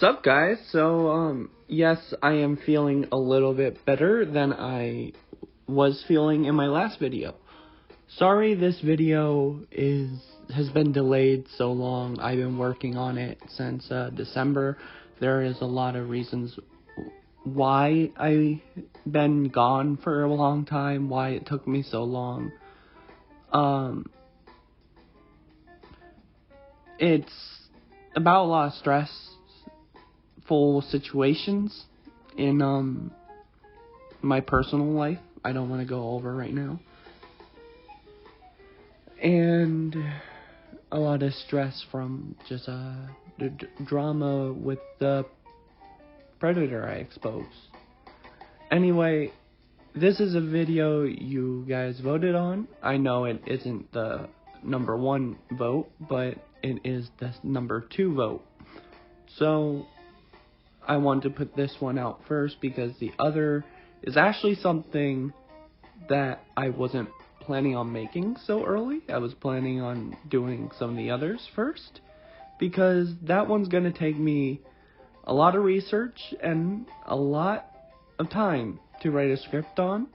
Sup guys, yes, I am feeling a little bit better than I was feeling in my last video. Sorry this video has been delayed so long. I've been working on it since December. There is a lot of reasons why I've been gone for a long time, why it took me so long. It's about a lot of stressful situations in my personal life. I don't want to go over right now. And a lot of stress from just the drama with the predator I exposed. Anyway, this is a video you guys voted on. I know it isn't the number 1 vote, but it is the number 2 vote. So I wanted to put this one out first because the other is actually something that I wasn't planning on making so early. I was planning on doing some of the others first because that one's going to take me a lot of research and a lot of time to write a script on.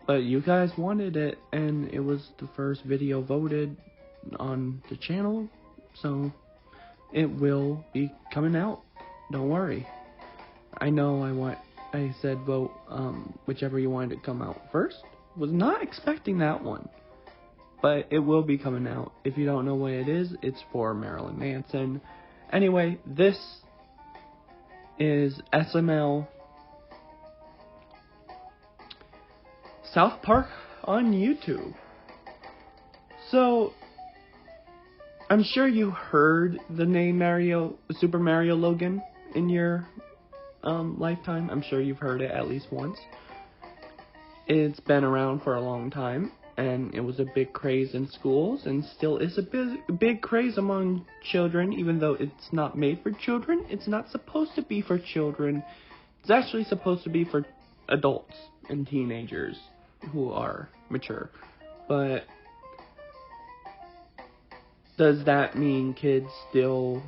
But you guys wanted it, and it was the first video voted on the channel, so it will be coming out. Don't worry. I know I said vote whichever you wanted to come out first. Was not expecting that one, but it will be coming out. If you don't know what it is, it's for Marilyn Manson. Anyway, this is SML SOUTHPARK on YouTube. So I'm sure you heard the name Super Mario Logan in your lifetime. I'm sure you've heard it at least once. It's been around for a long time, and it was a big craze in schools, and still is a big craze among children, even though it's not made for children. It's not supposed to be for children. It's actually supposed to be for adults and teenagers who are mature. But does that mean kids still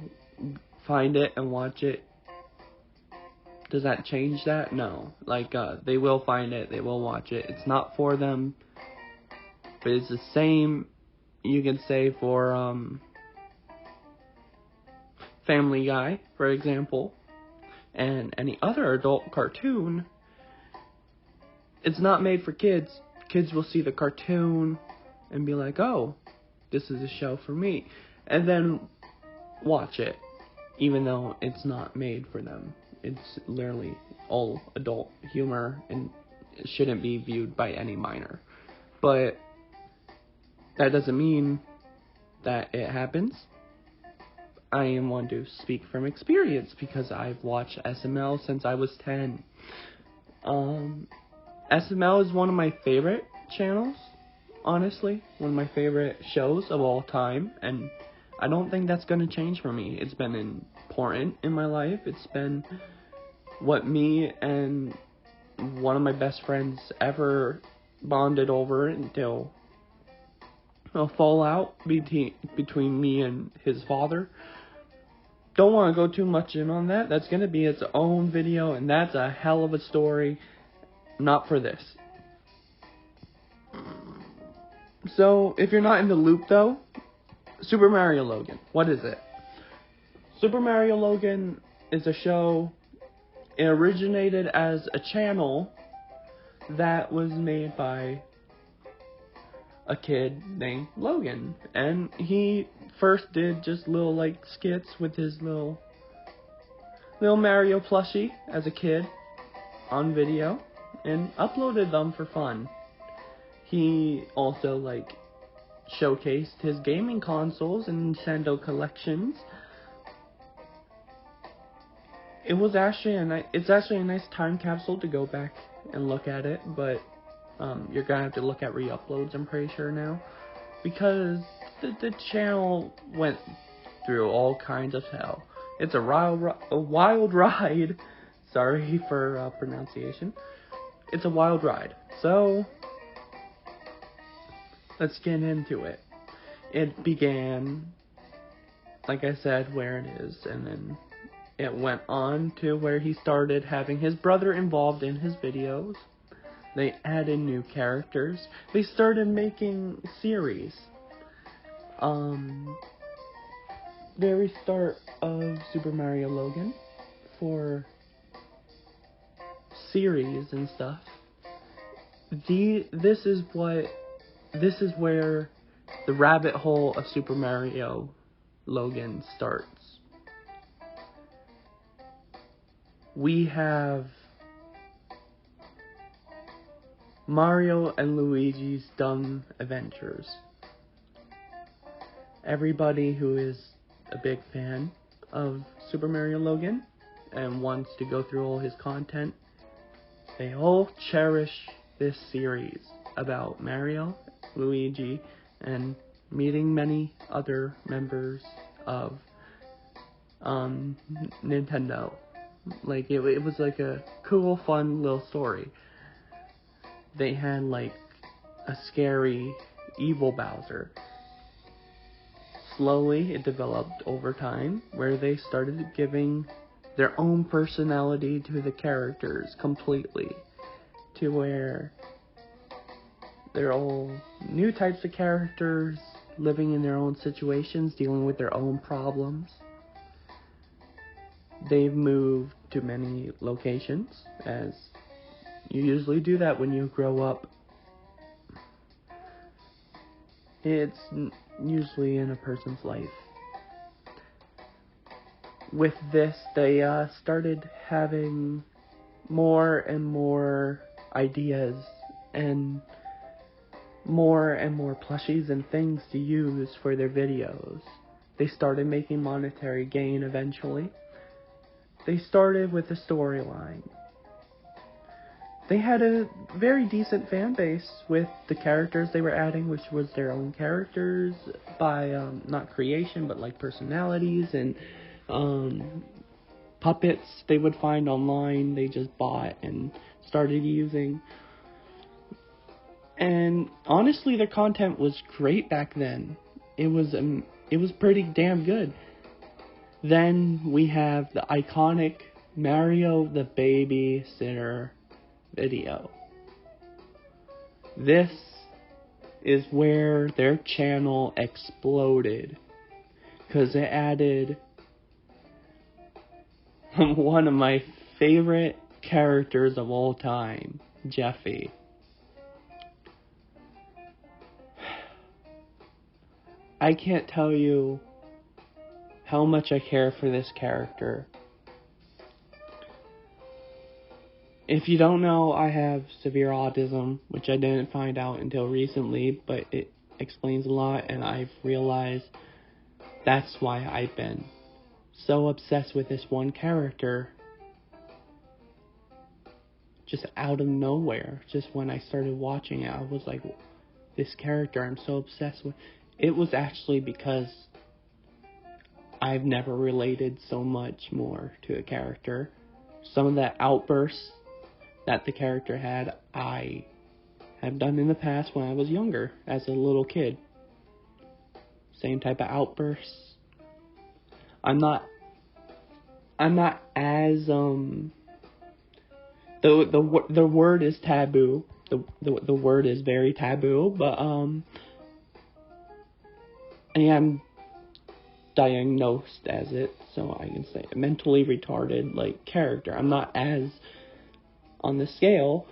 find it and watch it? Does that change that? No. They will find it, they will watch it. It's not for them, but it's the same, you can say, for Family Guy, for example, and any other adult cartoon. It's not made for kids. Kids will see the cartoon and be like, oh, this is a show for me, and then watch it, even though it's not made for them. It's literally all adult humor and it shouldn't be viewed by any minor. But that doesn't mean that it happens. I am one to speak from experience because I've watched SML since I was 10. SML is one of my favorite channels, honestly. One of my favorite shows of all time, and I don't think that's going to change for me. It's been important in my life. It's been what me and one of my best friends ever bonded over until a fallout between me and his father. Don't want to go too much in on that. That's going to be its own video, and that's a hell of a story. Not for this. So, if you're not in the loop though, Super Mario Logan, what is it? Super Mario Logan is a show. It originated as a channel that was made by a kid named Logan, and he first did just little skits with his little Mario plushie as a kid on video and uploaded them for fun. He also showcased his gaming consoles and Nintendo collections. It's actually a nice time capsule to go back and look at it, but you're gonna have to look at re-uploads, I'm pretty sure now, because the channel went through all kinds of hell. It's a wild ride. Sorry for pronunciation. It's a wild ride. So let's get into it. It began like I said, where it is, and then it went on to where he started having his brother involved in his videos. They added new characters. They started making series. Very start of Super Mario Logan for series and stuff. This is where the rabbit hole of Super Mario Logan starts. We have Mario and Luigi's Dumb Adventures. Everybody who is a big fan of Super Mario Logan and wants to go through all his content, they all cherish this series about Mario, Luigi, and meeting many other members of Nintendo. Like, it was like a cool, fun little story. They had like a scary, evil Bowser. Slowly, it developed over time, where they started giving their own personality to the characters completely, to where they're all new types of characters, living in their own situations, dealing with their own problems. They've moved to many locations, as you usually do that when you grow up. It's usually in a person's life. With this, they started having more and more ideas and more plushies and things to use for their videos. They started making monetary gain eventually. They started with a storyline. They had a very decent fan base with the characters they were adding, which was their own characters by, not creation, but like personalities and puppets they would find online, they just bought and started using. And honestly, their content was great back then. It was pretty damn good. Then we have the iconic Mario the Babysitter video. This is where their channel exploded, because it added one of my favorite characters of all time, Jeffy. I can't tell you how much I care for this character. If you don't know, I have severe autism, which I didn't find out until recently, but it explains a lot, and I've realized that's why I've been so obsessed with this one character. Just out of nowhere, just when I started watching it, I was like, this character I'm so obsessed with. It was actually because I've never related so much more to a character. Some of the outbursts that the character had, I have done in the past when I was younger, as a little kid. Same type of outbursts. I'm not as the word is taboo. The word is very taboo, but I am diagnosed as it, so I can say mentally retarded like character. I'm not as on the scale.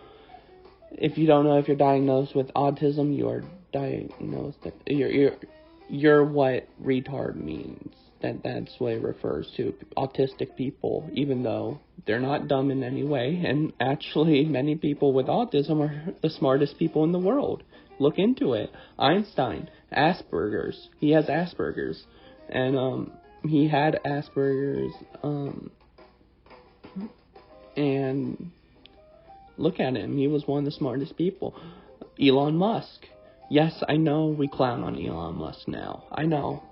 If you don't know, if you're diagnosed with autism, you are diagnosed. You're what retard means. That's what it refers to. Autistic people, even though they're not dumb in any way. And actually, many people with autism are the smartest people in the world. Look into it. Einstein, Asperger's. He has Asperger's, and he had Asperger's. And look at him. He was one of the smartest people. Elon Musk. Yes, I know we clown on Elon Musk now. I know.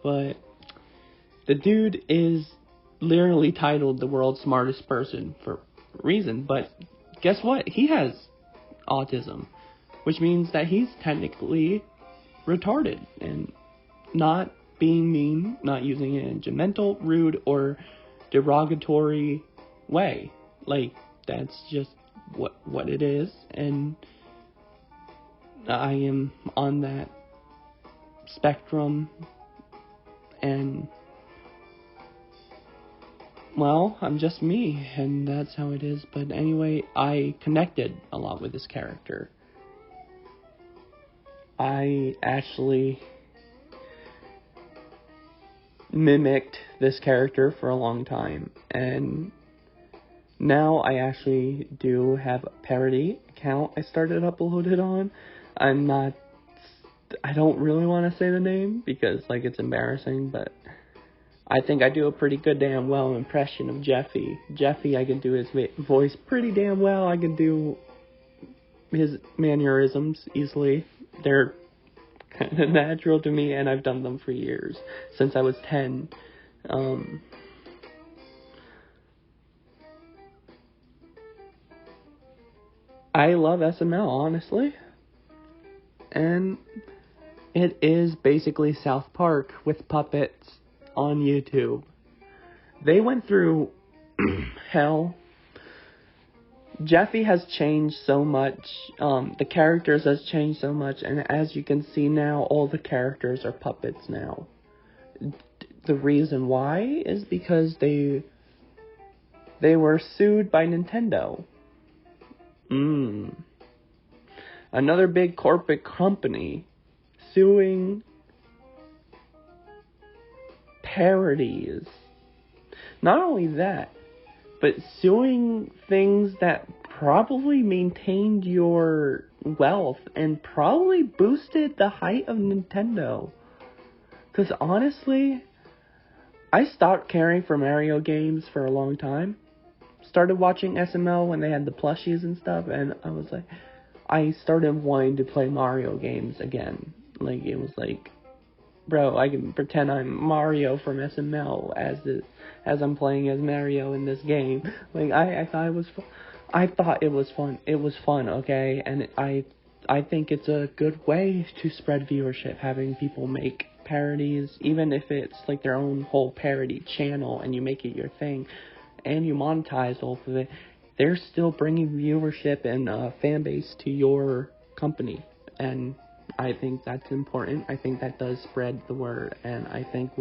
But the dude is literally titled the world's smartest person for a reason. But guess what? He has autism, which means that he's technically retarded and not being mean, not using it in a judgmental, rude, or derogatory way. Like, that's just what it is, and I am on that spectrum, and, well, I'm just me, and that's how it is. But anyway, I connected a lot with this character. I actually mimicked this character for a long time, and now I actually do have a parody account I started uploaded on. I don't really want to say the name because, like, it's embarrassing, but I think I do a pretty good damn well impression of Jeffy. Jeffy, I can do his voice pretty damn well. I can do his mannerisms easily. They're kind of natural to me, and I've done them for years, since I was 10. I love SML, honestly. And it is basically South Park with puppets on YouTube. They went through hell. Jeffy has changed so much. The characters has changed so much, and as you can see now, all the characters are puppets now. The reason why is because they were sued by Nintendo. Another big corporate company suing parodies. Not only that, but suing things that probably maintained your wealth and probably boosted the height of Nintendo. Because honestly, I stopped caring for Mario games for a long time. Started watching SML when they had the plushies and stuff, and I started wanting to play Mario games again. Like, it was like, bro, I can pretend I'm Mario from SML as I'm playing as Mario in this game. Like, I thought it was fun. I thought it was fun. It was fun, okay? And I think it's a good way to spread viewership, having people make parodies, even if it's like their own whole parody channel and you make it your thing and you monetize off of it. They're still bringing viewership and fan base to your company, and I think that's important. I think that does spread the word, and I think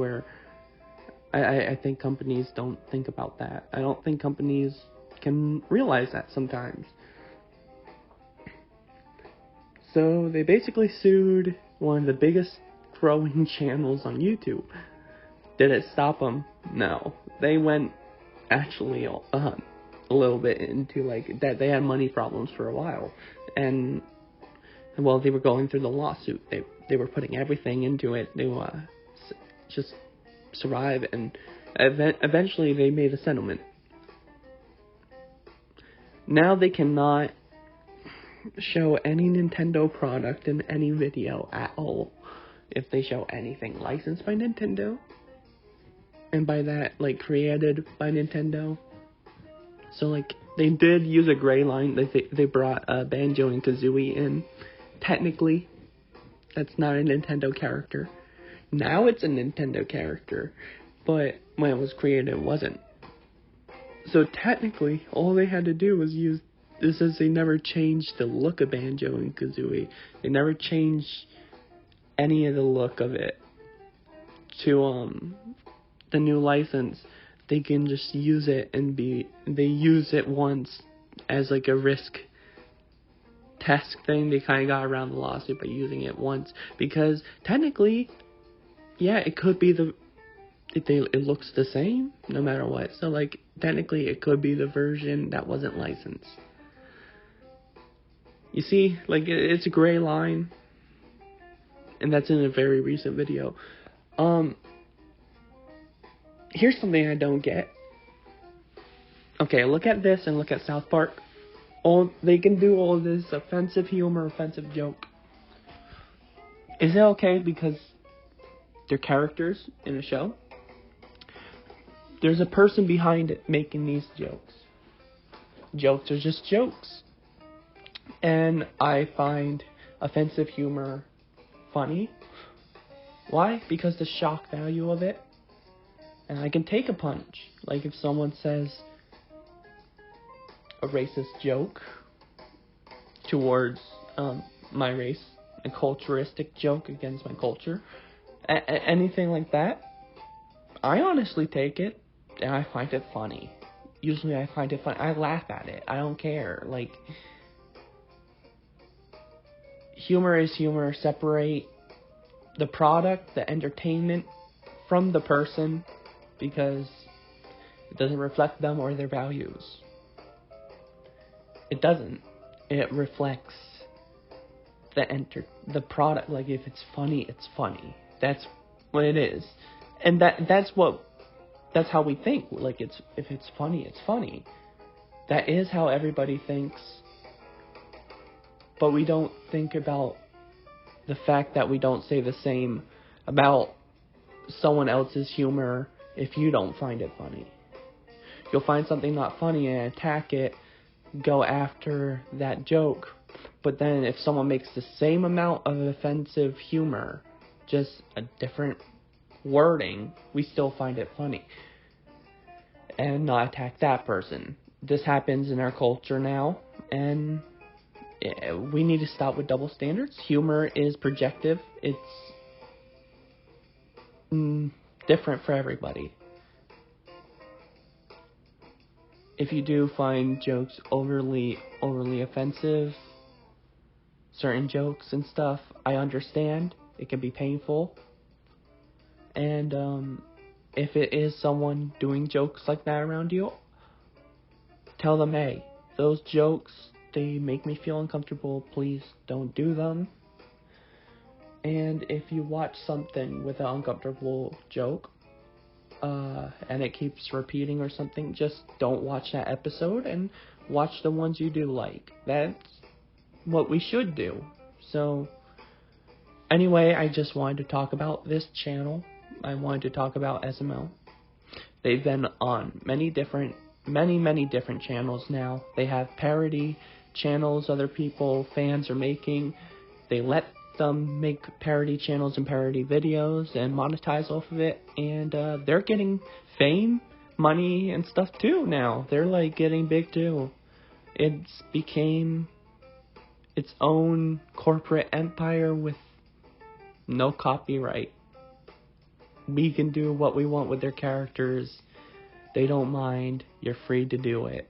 I think companies don't think about that. I don't think companies can realize that sometimes. So they basically sued one of the biggest growing channels on YouTube. Did it stop them? No. They went actually a little bit into, like, that they had money problems for a while, and while they were going through the lawsuit, they were putting everything into it to just survive, and eventually they made a settlement. Now they cannot show any Nintendo product in any video at all if they show anything licensed by Nintendo, and by that, like, created by Nintendo. So, like, they did use a gray line. They brought Banjo and Kazooie in. Technically, that's not a Nintendo character. Now it's a Nintendo character, but when it was created, it wasn't. So technically, all they had to do was use this, as they never changed the look of Banjo and Kazooie. They never changed any of the look of it to the new license. They can just use it, and they use it once as like a risk test thing. They kind of got around the lawsuit by using it once, because technically, yeah, it could be it looks the same no matter what. So, like, technically it could be the version that wasn't licensed. You see, like, it's a gray line, and that's in a very recent video. Here's something I don't get. Okay, look at this and look at South Park. They can do all this offensive humor, offensive joke. Is it okay because they're characters in a show? There's a person behind it making these jokes. Jokes are just jokes. And I find offensive humor funny. Why? Because the shock value of it. And I can take a punch. Like if someone says a racist joke towards my race, a culturistic joke against my culture, anything like that, I honestly take it and I find it funny. Usually I find it funny. I laugh at it. I don't care. Like, humor is humor. Separate the product, the entertainment, from the person, because it doesn't reflect them or their values. It doesn't. It reflects the product. Like, if it's funny, it's funny. That's what it is. And that's how we think. Like, if it's funny, it's funny. That is how everybody thinks. But we don't think about the fact that we don't say the same about someone else's humor if you don't find it funny. You'll find something not funny and attack it, go after that joke. But then if someone makes the same amount of offensive humor, just a different wording, we still find it funny and not attack that person. This happens in our culture now, and we need to stop with double standards. Humor is projective. It's different for everybody. If you do find jokes overly offensive, certain jokes and stuff, I understand. It can be painful. And if it is someone doing jokes like that around you, tell them, hey, those jokes, they make me feel uncomfortable. Please don't do them. And if you watch something with an uncomfortable joke, and it keeps repeating or something, just don't watch that episode and watch the ones you do like. That's what we should do. So, anyway, I just wanted to talk about this channel. I wanted to talk about SML. They've been on many different channels now. They have parody channels other people, fans are making. They let them make parody channels and parody videos and monetize off of it, and they're getting fame, money, and stuff too now. They're like getting big too. It's became its own corporate empire with no copyright. We can do what we want with their characters. They don't mind. You're free to do it.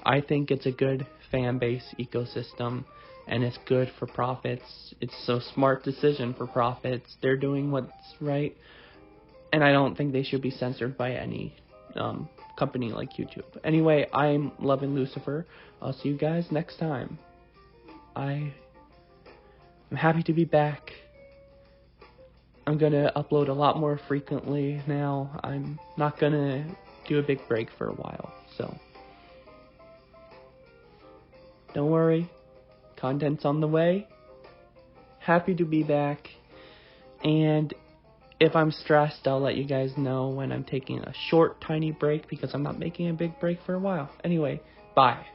I think it's a good fan base ecosystem, and it's good for profits. It's a smart decision for profits. They're doing what's right, and I don't think they should be censored by any company like YouTube. Anyway, I'm loving Lucifer. I'll see you guys next time. I'm happy to be back. I'm gonna upload a lot more frequently now. I'm not gonna do a big break for a while, so don't worry. Content's on the way. Happy to be back. And if I'm stressed, I'll let you guys know when I'm taking a short, tiny break, because I'm not making a big break for a while. Anyway, bye.